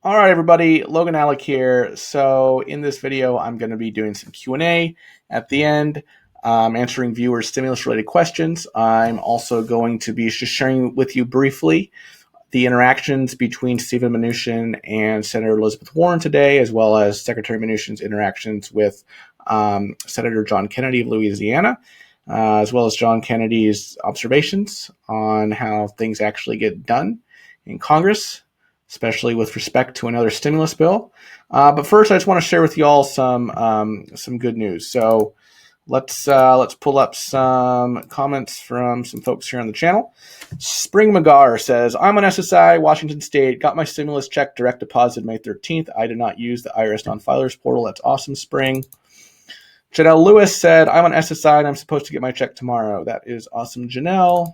All right, everybody, Logan Alec here. So in this video, I'm going to be doing some Q&A at the end, answering viewer stimulus-related questions. I'm also going to be just sharing with you briefly the interactions between Stephen Mnuchin and Senator Elizabeth Warren today, as well as Secretary Mnuchin's interactions with Senator John Kennedy of Louisiana, as well as John Kennedy's observations on how things actually get done in Congress, especially with respect to another stimulus bill. But first, I just want to share with you all some good news. So let's pull up some comments from some folks here on the channel. Spring McGar says, I'm on SSI, Washington State, got my stimulus check direct deposit May 13th. I did not use the IRS non-filers portal. That's awesome, Spring. Janelle Lewis said, I'm on SSI and I'm supposed to get my check tomorrow. That is awesome, Janelle.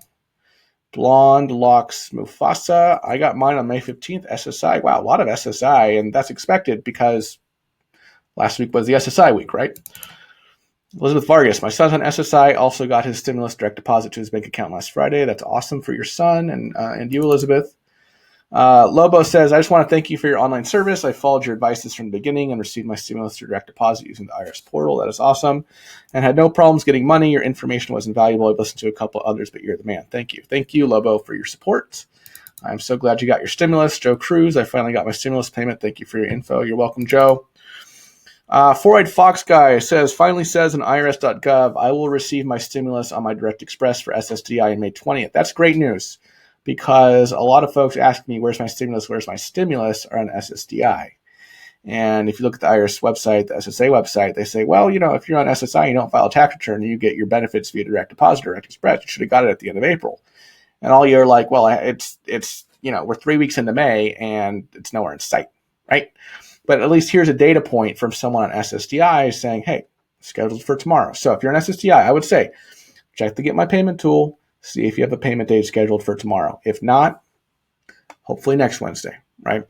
Blonde Locks Mufasa. I got mine on May 15th, SSI. Wow, a lot of SSI, and that's expected because last week was the SSI week, right? Elizabeth Vargas, my son's on SSI, also got his stimulus direct deposit to his bank account last Friday. That's awesome for your son and you, Elizabeth. Lobo says, I just want to thank you for your online service. I followed your advices from the beginning and received my stimulus through direct deposit using the IRS portal. That is awesome. And had no problems getting money. Your information was invaluable. I've listened to a couple others, but you're the man. Thank you. Thank you, Lobo, for your support. I'm so glad you got your stimulus. Joe Cruz, I finally got my stimulus payment. Thank you for your info. You're welcome, Joe. Four-eyed Fox guy says, finally says on irs.gov, I will receive my stimulus on my Direct Express for SSDI on May 20th. That's great news, because a lot of folks ask me, where's my stimulus, are on SSDI. And if you look at the IRS website, the SSA website, they say, well, if you're on SSI, you don't file a tax return, you get your benefits via direct deposit, Direct Express. You should have got it at the end of April. And all you're like, well, it's we're 3 weeks into May and it's nowhere in sight, right? But at least here's a data point from someone on SSDI saying, hey, scheduled for tomorrow. So if you're on SSDI, I would say, check the Get My Payment tool, see if you have a payment date scheduled for tomorrow. If not, hopefully next Wednesday, right?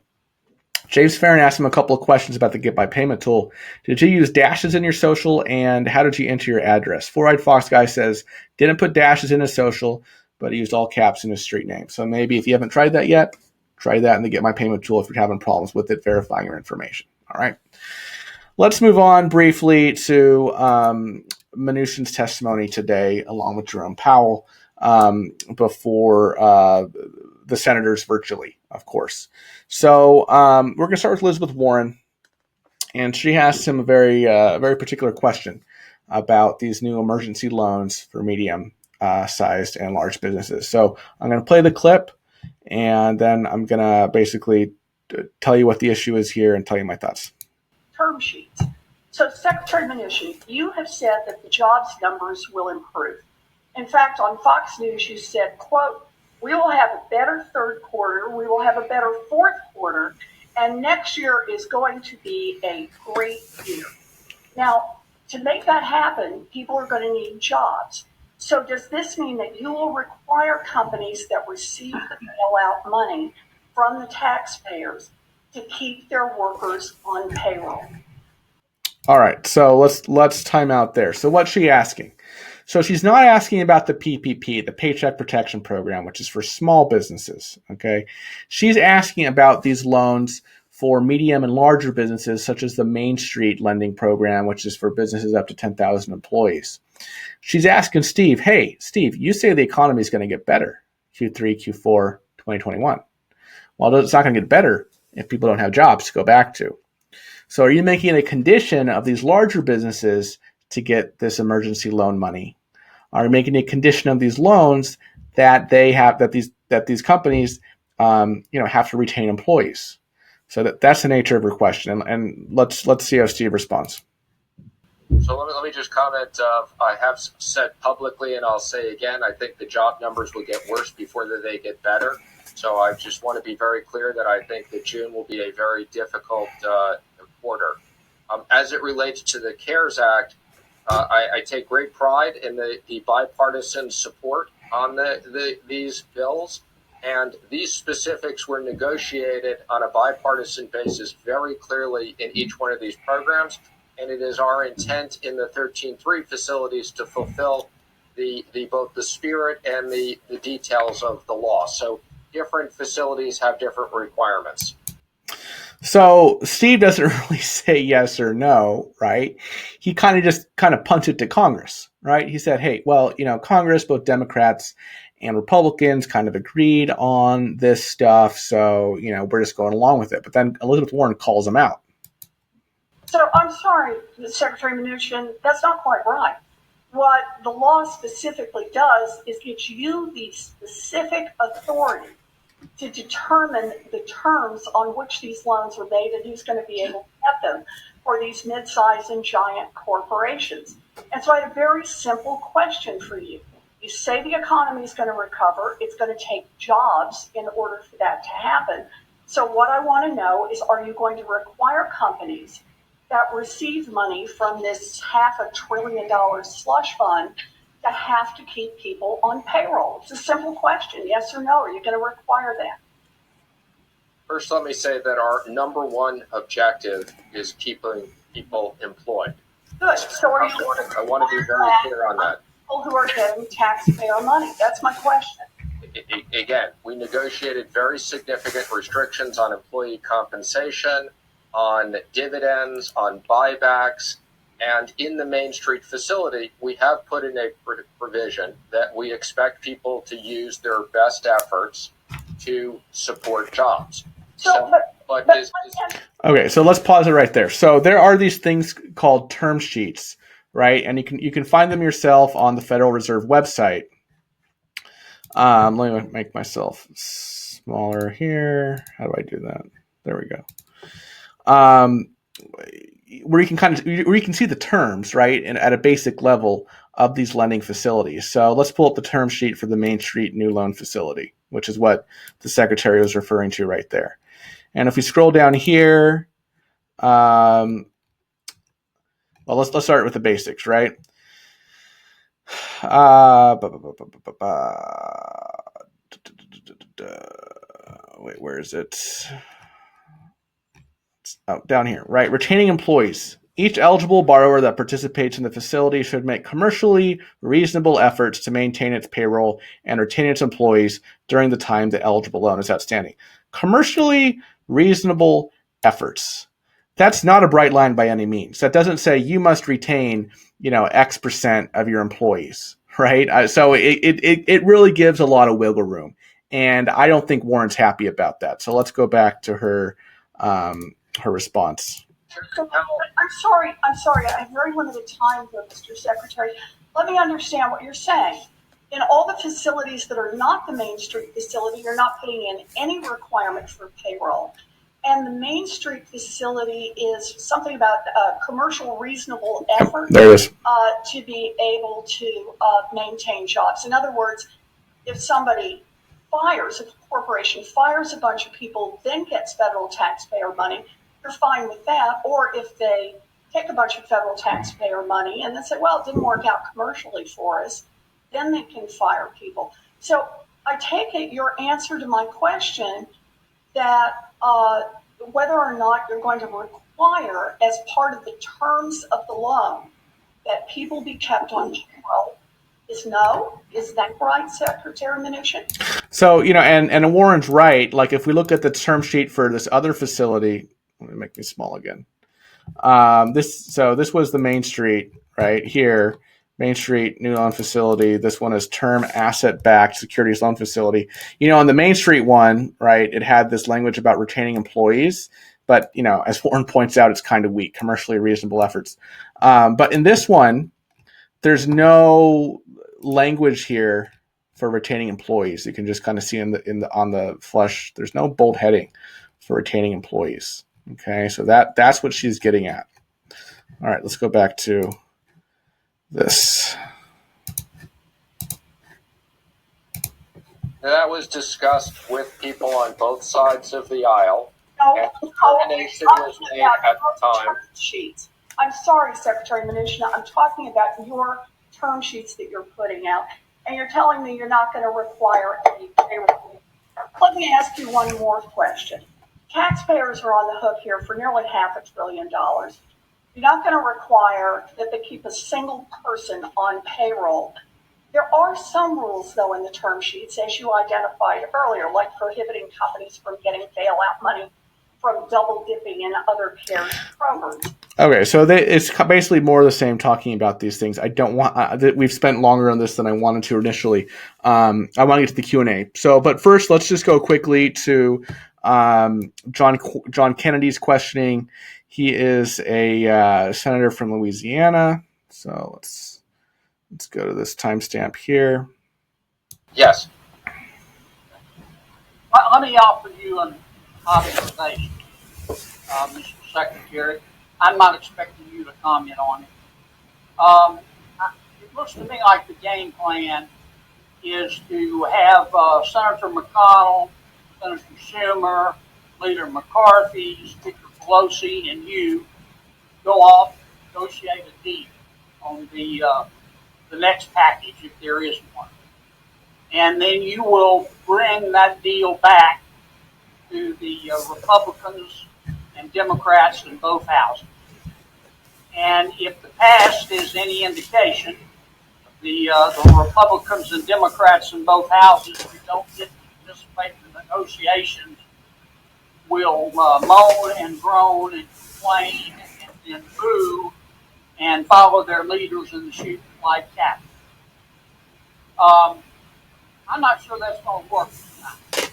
James Farron asked him a couple of questions about the Get My Payment tool. Did you use dashes in your social, and how did you enter your address? Four-eyed Fox guy says, didn't put dashes in his social, but he used all caps in his street name. So maybe if you haven't tried that yet, try that in the Get My Payment tool if you're having problems with it verifying your information. All right. Let's move on briefly to Mnuchin's testimony today, along with Jerome Powell, before the senators virtually, of course. So we're going to start with Elizabeth Warren, and she asked him a very particular question about these new emergency loans for medium-sized and large businesses. So I'm going to play the clip, and then I'm going to basically tell you what the issue is here and tell you my thoughts. Term sheets. So Secretary Mnuchin, you have said that the jobs numbers will improve. In fact, on Fox News, you said, quote, we will have a better third quarter, we will have a better fourth quarter, and next year is going to be a great year. Now, to make that happen, people are going to need jobs. So does this mean that you will require companies that receive the bailout money from the taxpayers to keep their workers on payroll? All right, so let's time out there. So what's she asking? So she's not asking about the PPP, the Paycheck Protection Program, which is for small businesses, okay? She's asking about these loans for medium and larger businesses, such as the Main Street Lending Program, which is for businesses up to 10,000 employees. She's asking Steve, hey, Steve, you say the economy is going to get better, Q3, Q4, 2021. Well, it's not going to get better if people don't have jobs to go back to. So are you making it a condition of these larger businesses to get this emergency loan money? Are you making a condition of these loans that they have, that these companies have to retain employees? So that's the nature of her question, and let's see how Steve responds. So let me just comment. I have said publicly, and I'll say again, I think the job numbers will get worse before they get better. So I just want to be very clear that I think that June will be a very difficult quarter. As it relates to the CARES Act, I take great pride in the bipartisan support on these bills, and these specifics were negotiated on a bipartisan basis very clearly in each one of these programs, and it is our intent in the 13.3 facilities to fulfill both the spirit and the details of the law. So different facilities have different requirements. So Steve doesn't really say yes or no, right? He just punts it to Congress, right? He said, hey, well, Congress, both Democrats and Republicans kind of agreed on this stuff. So, we're just going along with it. But then Elizabeth Warren calls him out. So I'm sorry, Secretary Mnuchin, that's not quite right. What the law specifically does is gives you the specific authority to determine the terms on which these loans are made and who's going to be able to get them for these mid-sized and giant corporations. And so I had a very simple question for you. You say the economy is going to recover. It's going to take jobs in order for that to happen. So what I want to know is, are you going to require companies that receive money from this $500 billion slush fund to have to keep people on payroll? It's a simple question, yes or no. Are you going to require that? First, let me say that our number one objective is keeping people employed. Good. So are you going to? I want to be very clear on that. People who are getting taxpayer money. That's my question. Again, we negotiated very significant restrictions on employee compensation, on dividends, on buybacks, and in the Main Street facility, we have put in a provision that we expect people to use their best efforts to support jobs. Okay, so let's pause it right there. So there are these things called term sheets, right? And you can find them yourself on the Federal Reserve website. Let me make myself smaller here. How do I do that? There we go. Where you can see the terms, right, and at a basic level of these lending facilities. So let's pull up the term sheet for the Main Street New Loan Facility, which is what the Secretary was referring to right there. And if we scroll down here, well, let's start with the basics, right? Wait, where is it? Oh, down here, right? Retaining employees. Each eligible borrower that participates in the facility should make commercially reasonable efforts to maintain its payroll and retain its employees during the time the eligible loan is outstanding. Commercially reasonable efforts. That's not a bright line by any means. That doesn't say you must retain, X percent of your employees, right? So it really gives a lot of wiggle room. And I don't think Warren's happy about that. So let's go back to her response. I'm sorry. I have very limited time here, Mr. Secretary. Let me understand what you're saying. In all the facilities that are not the Main Street facility, you're not putting in any requirement for payroll. And the Main Street facility is something about commercial reasonable effort to be able to maintain jobs. In other words, if somebody if a corporation fires a bunch of people, then gets federal taxpayer money, you're fine with that. Or if they take a bunch of federal taxpayer money and then say, well, it didn't work out commercially for us, then they can fire people. So I take it your answer to my question that whether or not you're going to require, as part of the terms of the loan, that people be kept on payroll is no. Is that right, Secretary Mnuchin? So, and Warren's right. Like, if we look at the term sheet for this other facility, let me make me small again. This was the Main Street right here, Main Street New Loan Facility. This one is Term Asset-Backed Securities Loan Facility. On the Main Street one, right, it had this language about retaining employees, but as Warren points out, it's kind of weak. Commercially reasonable efforts, but in this one, there's no language here for retaining employees. You can just kind of see on the flush, there's no bold heading for retaining employees. Okay, so that's what she's getting at. All right, let's go back to this. That was discussed with people on both sides of the aisle. No, determination was made at the time. Sheets. I'm sorry, Secretary Mnuchin. I'm talking about your term sheets that you're putting out, and you're telling me you're not going to require any payroll. Let me ask you one more question. Taxpayers are on the hook here for nearly $500 billion. You're not going to require that they keep a single person on payroll. There are some rules, though, in the term sheets, as you identified earlier, like prohibiting companies from getting bailout money from double dipping in other CARES programs. Okay, so it's basically more of the same talking about these things. I don't want we've spent longer on this than I wanted to initially. I want to get to the Q&A. So, but first, let's just go quickly to John Kennedy's questioning. He is a senator from Louisiana. So let's go to this timestamp here. Yes. Let me offer you an observation, Mr. Secretary. I'm not expecting you to comment on it. It looks to me like the game plan is to have Senator McConnell, Senator Schumer, Leader McCarthy, Speaker Pelosi, and you go off, negotiate a deal on the next package, if there is one. And then you will bring that deal back to the Republicans and Democrats in both houses. And if the past is any indication, the Republicans and Democrats in both houses who don't get to participate in the negotiations will moan and groan and complain and boo and follow their leaders in the shoot like captain. I'm not sure that's going to work tonight.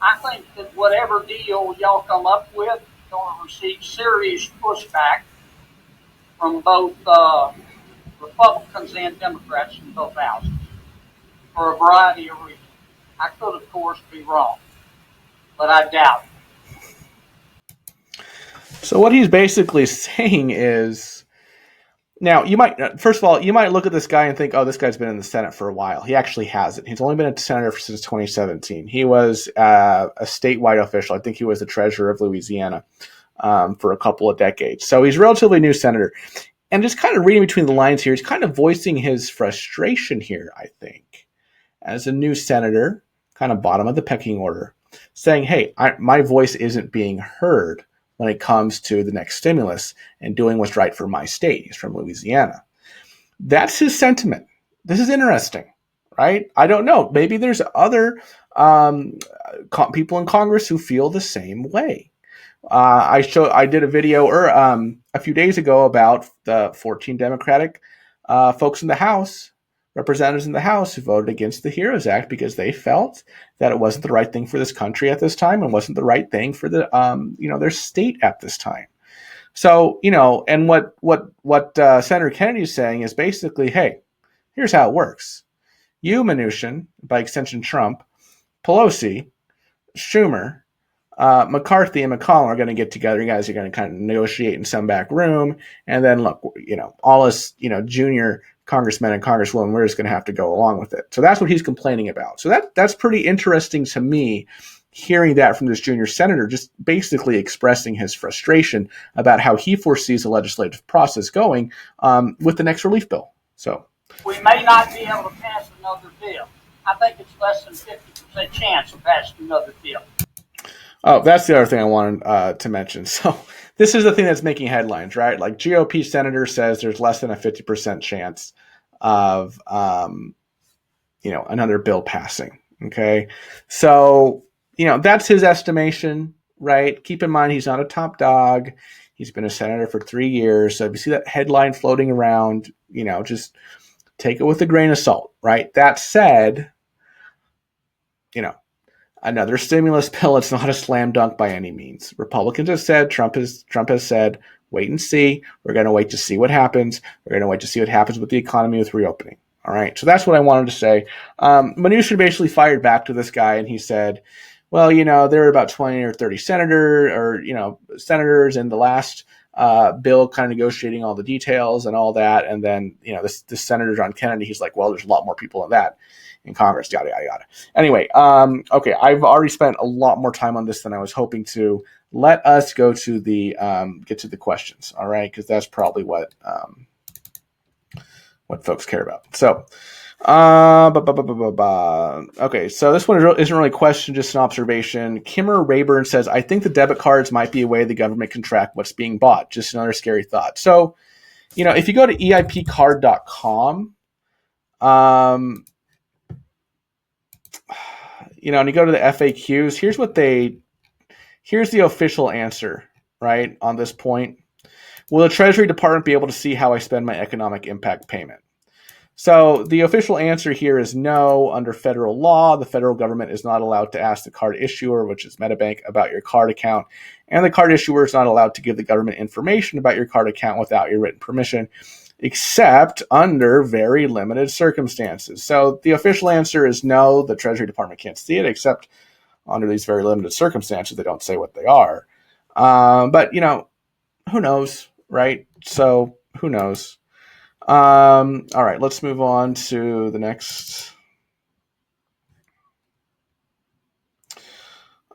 I think that whatever deal y'all come up with is going to receive serious pushback from both Republicans and Democrats in both houses for a variety of reasons. I could, of course, be wrong, but I doubt it. So what he's basically saying is, now you might, first of all, you might look at this guy and think, oh, this guy's been in the Senate for a while. He actually hasn't. He's only been a senator since 2017. He was a statewide official. I think he was the treasurer of Louisiana for a couple of decades. So he's a relatively new senator. And just kind of reading between the lines here, he's kind of voicing his frustration here, I think, as a new senator, kind of bottom of the pecking order, saying, hey, my voice isn't being heard when it comes to the next stimulus and doing what's right for my state. He's from Louisiana. That's his sentiment. This is interesting, right? I don't know. Maybe there's other people in Congress who feel the same way. I did a video a few days ago about the 14 Democratic folks in the House, representatives in the House, who voted against the HEROES Act because they felt that it wasn't the right thing for this country at this time and wasn't the right thing for the their state at this time. So, and what Senator Kennedy is saying is basically, hey, here's how it works. You, Mnuchin, by extension Trump, Pelosi, Schumer, McCarthy and McConnell are going to get together. You guys are going to kind of negotiate in some back room. And then look, all us, junior congressmen and congresswomen, we're just going to have to go along with it. So that's what he's complaining about. So that's pretty interesting to me, hearing that from this junior senator, just basically expressing his frustration about how he foresees the legislative process going with the next relief bill. So we may not be able to pass another bill. I think it's less than 50% chance of passing another bill. Oh, that's the other thing I wanted to mention. So this is the thing that's making headlines, right? Like GOP senator says there's less than a 50% chance of, another bill passing. Okay. So, that's his estimation, right? Keep in mind, he's not a top dog. He's been a senator for 3 years. So if you see that headline floating around, just take it with a grain of salt, right? That said, another stimulus bill, it's not a slam dunk by any means. Republicans have said, Trump has said, wait and see. We're going to wait to see what happens. We're going to wait to see what happens with the economy with reopening. All right. So that's what I wanted to say. Mnuchin basically fired back to this guy and he said, well, there are about 20 or 30 senators in the last bill kind of negotiating all the details and all that. And then, this Senator John Kennedy, he's like, well, there's a lot more people than that in Congress, yada, yada, yada. Anyway, okay, I've already spent a lot more time on this than I was hoping to. Let us go to get to the questions, all right? Because that's probably what folks care about. So, okay, so this one isn't really a question, just an observation. Kimmer Rayburn says, I think the debit cards might be a way the government can track what's being bought. Just another scary thought. So, if you go to EIPcard.com, and you go to the FAQs, here's the official answer, right, on this point. Will the Treasury Department be able to see how I spend my economic impact payment? So the official answer here is no. Under federal law, the federal government is not allowed to ask the card issuer, which is MetaBank, about your card account. And the card issuer is not allowed to give the government information about your card account without your written permission, except under very limited circumstances. So the official answer is no, the Treasury Department can't see it, except under these very limited circumstances. They don't say what they are. But, who knows, right? So who knows? All right, let's move on to the next.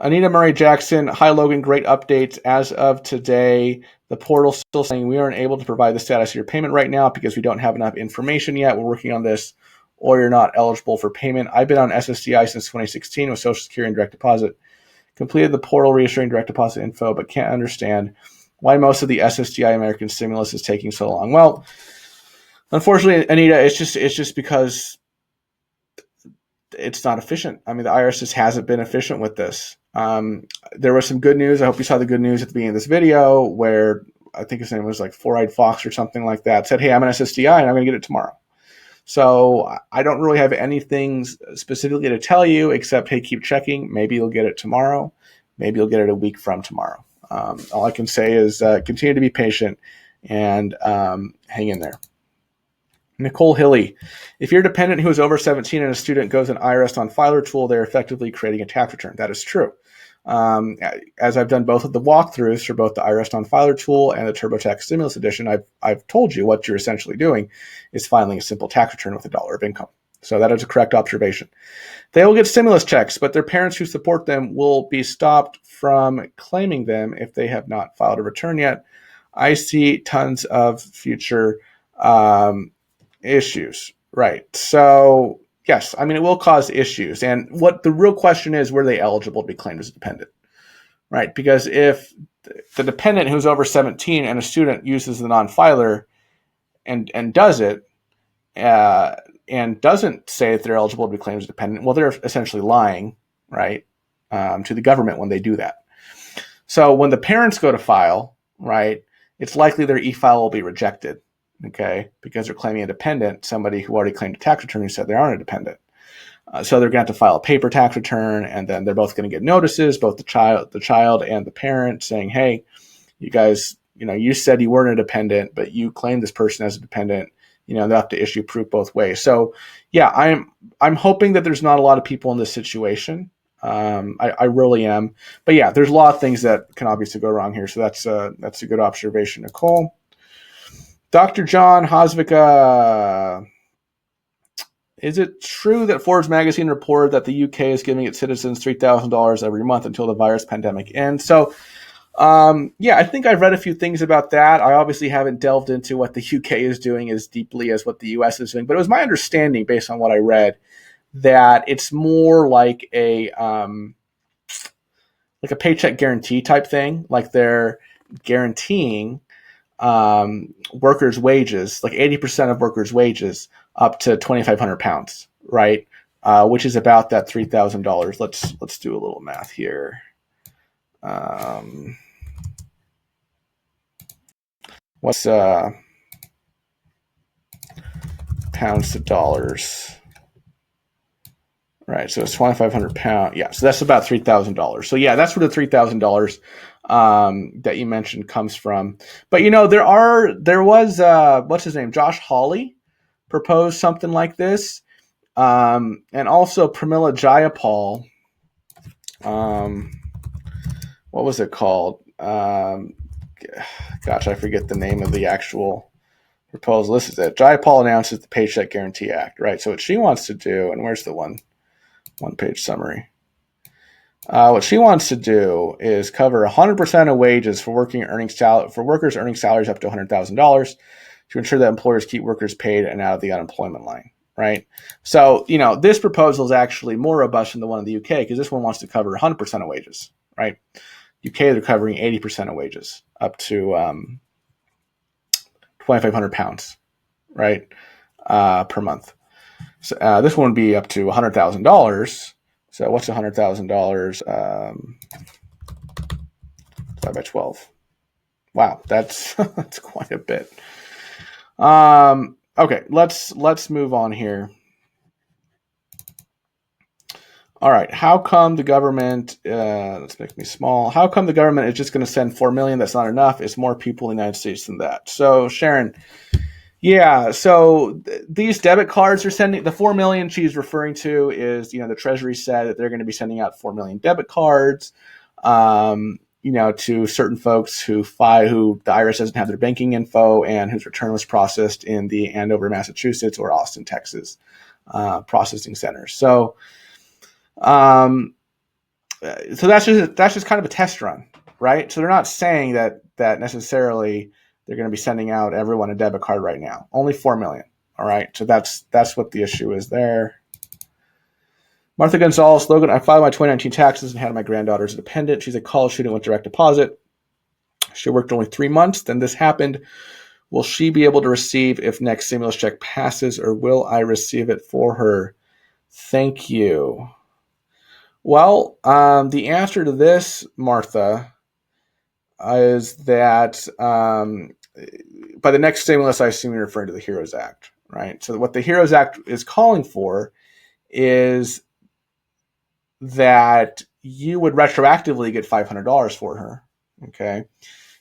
Anita Murray Jackson, hi Logan, great updates. As of today, the portal's still saying we aren't able to provide the status of your payment right now because we don't have enough information yet. We're working on this, or you're not eligible for payment. I've been on SSDI since 2016 with Social Security and direct deposit. Completed the portal reassuring direct deposit info, but can't understand why most of the SSDI American stimulus is taking so long. Well, unfortunately, Anita, it's just because it's not efficient. I mean, the IRS just hasn't been efficient with this. There was some good news. I hope you saw the good news at the beginning of this video where I think his name was like Four-Eyed Fox or something like that. Said, hey, I'm an SSDI and I'm going to get it tomorrow. So I don't really have anything specifically to tell you except, hey, keep checking. Maybe you'll get it tomorrow. Maybe you'll get it a week from tomorrow. All I can say is continue to be patient and hang in there. Nicole Hilly, if you're a dependent who is over 17 and a student goes an IRS on-filer tool, they're effectively creating a tax return. That is true. As I've done both of the walkthroughs for both the IRS on-filer tool and the TurboTax Stimulus Edition, I've told you what you're essentially doing is filing a simple tax return with $1 of income. So that is a correct observation. They will get stimulus checks, but their parents who support them will be stopped from claiming them if they have not filed a return yet. I see tons of future issues, right? So yes, I mean, it will cause issues. And what the real question is, were they eligible to be claimed as a dependent, right? Because if the dependent who's over 17 and a student uses the non-filer and does it and doesn't say that they're eligible to be claimed as a dependent, well, they're essentially lying, right, to the government when they do that. So when the parents go to file, right, it's likely their e-file will be rejected. Okay, because they're claiming a dependent, somebody who already claimed a tax return who said they aren't a dependent. So they're going to have to file a paper tax return, and then they're both going to get notices, both the child and the parent, saying, "Hey, you guys, you said you weren't a dependent, but you claimed this person as a dependent. They'll have to issue proof both ways." So, yeah, I'm hoping that there's not a lot of people in this situation. I really am, but yeah, there's a lot of things that can obviously go wrong here. So that's a good observation, Nicole. Dr. John Hosvika, is it true that Forbes magazine reported that the UK is giving its citizens $3,000 every month until the virus pandemic ends? So, yeah, I think I've read a few things about that. I obviously haven't delved into what the UK is doing as deeply as what the US is doing, but it was my understanding, based on what I read, that it's more like a paycheck guarantee type thing. Like they're guaranteeing workers' wages, like 80% of workers' wages, up to 2,500 pounds, right? Which is about that $3,000. Let's do a little math here. What's pounds to dollars? Right, so it's 2,500 pounds. Yeah, so that's about $3,000. So yeah, that's where the $3,000 that you mentioned comes from. But there was what's his name, Josh Hawley, proposed something like this, and also Pramila Jayapal. What was it called? Gosh, I forget the name of the actual proposal. This is it. Jayapal announces the Paycheck Guarantee Act. Right. So what she wants to do, and where's the one-page summary? What she wants to do is cover 100% of wages for workers earning salaries up to $100,000 to ensure that employers keep workers paid and out of the unemployment line, right? So, this proposal is actually more robust than the one in the UK because this one wants to cover 100% of wages, right? UK, they're covering 80% of wages up to 2,500 pounds, right, per month. So, this one would be up to $100,000. So what's $100,000 divided by 12? Wow, that's that's quite a bit. Okay, let's move on here. All right, how come the government? Let's make me small. How come the government is just going to send 4 million? That's not enough. It's more people in the United States than that. So Sharon, yeah. So these debit cards are sending the 4 million she's referring to is the Treasury said that they're going to be sending out 4 million debit cards. To certain folks who the IRS doesn't have their banking info and whose return was processed in the Andover, Massachusetts or Austin, Texas processing centers. So that's just kind of a test run, right? So they're not saying that necessarily they're going to be sending out everyone a debit card right now. Only 4 million. All right. So that's what the issue is there. Martha Gonzalez, Logan, I filed my 2019 taxes and had my granddaughter as a dependent. She's a college student with direct deposit. She worked only 3 months. Then this happened. Will she be able to receive if next stimulus check passes, or will I receive it for her? Thank you. Well, the answer to this, Martha, is that by the next stimulus, I assume you're referring to the HEROES Act, right? So what the HEROES Act is calling for is that you would retroactively get $500 for her, okay?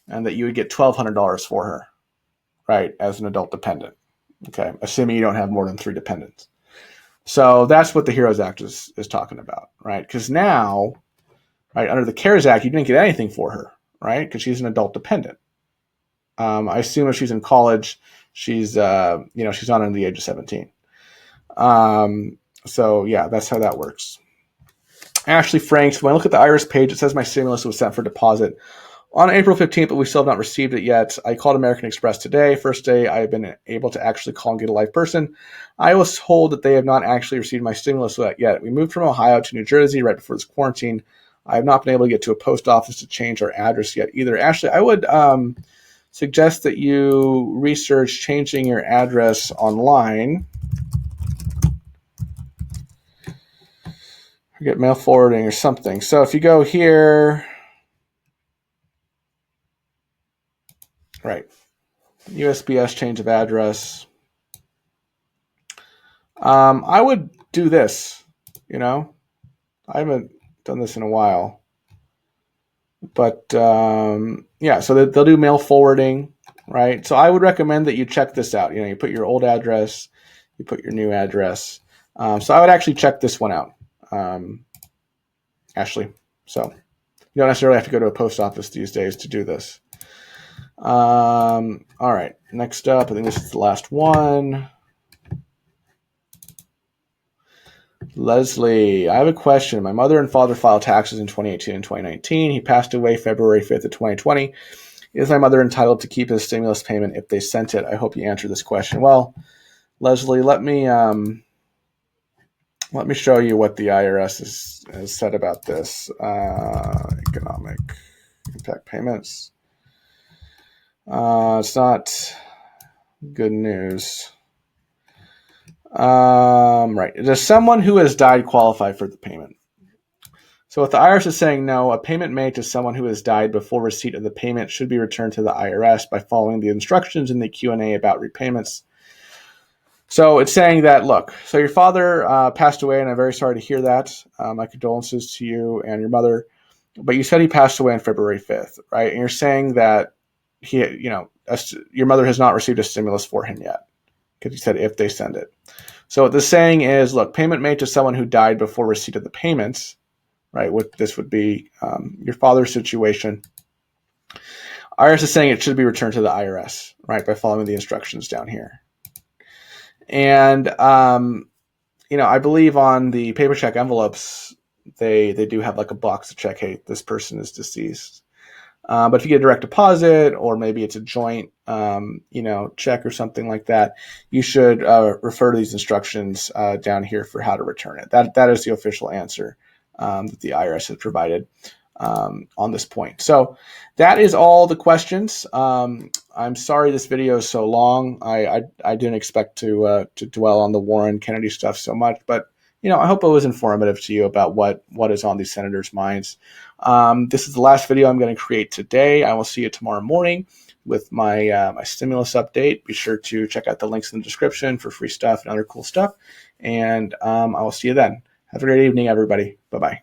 And that you would get $1,200 for her, right, as an adult dependent, okay? Assuming you don't have more than 3 dependents. So that's what the HEROES Act is talking about, right? Because now, right, under the CARES Act, you didn't get anything for her, right? Because she's an adult dependent. I assume if she's in college, she's not under the age of 17. So yeah, that's how that works. Ashley Franks, when I look at the IRS page, it says my stimulus was sent for deposit on April 15th, but we still have not received it yet. I called American Express today. First day I have been able to actually call and get a live person. I was told that they have not actually received my stimulus yet. We moved from Ohio to New Jersey right before this quarantine. I have not been able to get to a post office to change our address yet either. Ashley, I would suggest that you research changing your address online. Get mail forwarding or something. So if you go here, right, USPS change of address. I would do this, I haven't done this in a while. But yeah, so they'll do mail forwarding, right? So I would recommend that you check this out. You put your old address, you put your new address. So I would actually check this one out, Ashley. So you don't necessarily have to go to a post office these days to do this. All right, next up, I think this is the last one. Leslie, I have a question. My mother and father filed taxes in 2018 and 2019. He passed away February 5th of 2020. Is my mother entitled to keep his stimulus payment if they sent it? I hope you answer this question. Well, Leslie, let me show you what the IRS has said about this. Economic impact payments. It's not good news. Right. Does someone who has died qualify for the payment? So what the IRS is saying, no, a payment made to someone who has died before receipt of the payment should be returned to the IRS by following the instructions in the Q&A about repayments. So it's saying that, look, so your father passed away, and I'm very sorry to hear that. My condolences to you and your mother. But you said he passed away on February 5th, right? And you're saying that your mother has not received a stimulus for him yet, because you said if they send it. So what the saying is, look, payment made to someone who died before receipt of the payments, right? What this would be your father's situation. IRS is saying it should be returned to the IRS, right, by following the instructions down here. And I believe on the paper check envelopes, they do have like a box to check, hey, this person is deceased. But if you get a direct deposit, or maybe it's a joint, check or something like that, you should refer to these instructions down here for how to return it. That is the official answer that the IRS has provided on this point. So that is all the questions. I'm sorry this video is so long. I didn't expect to dwell on the Warren Kennedy stuff so much, but I hope it was informative to you about what is on these senators' minds. This is the last video I'm going to create today. I will see you tomorrow morning with my my stimulus update. Be sure to check out the links in the description for free stuff and other cool stuff. And I will see you then. Have a great evening, everybody. Bye-bye.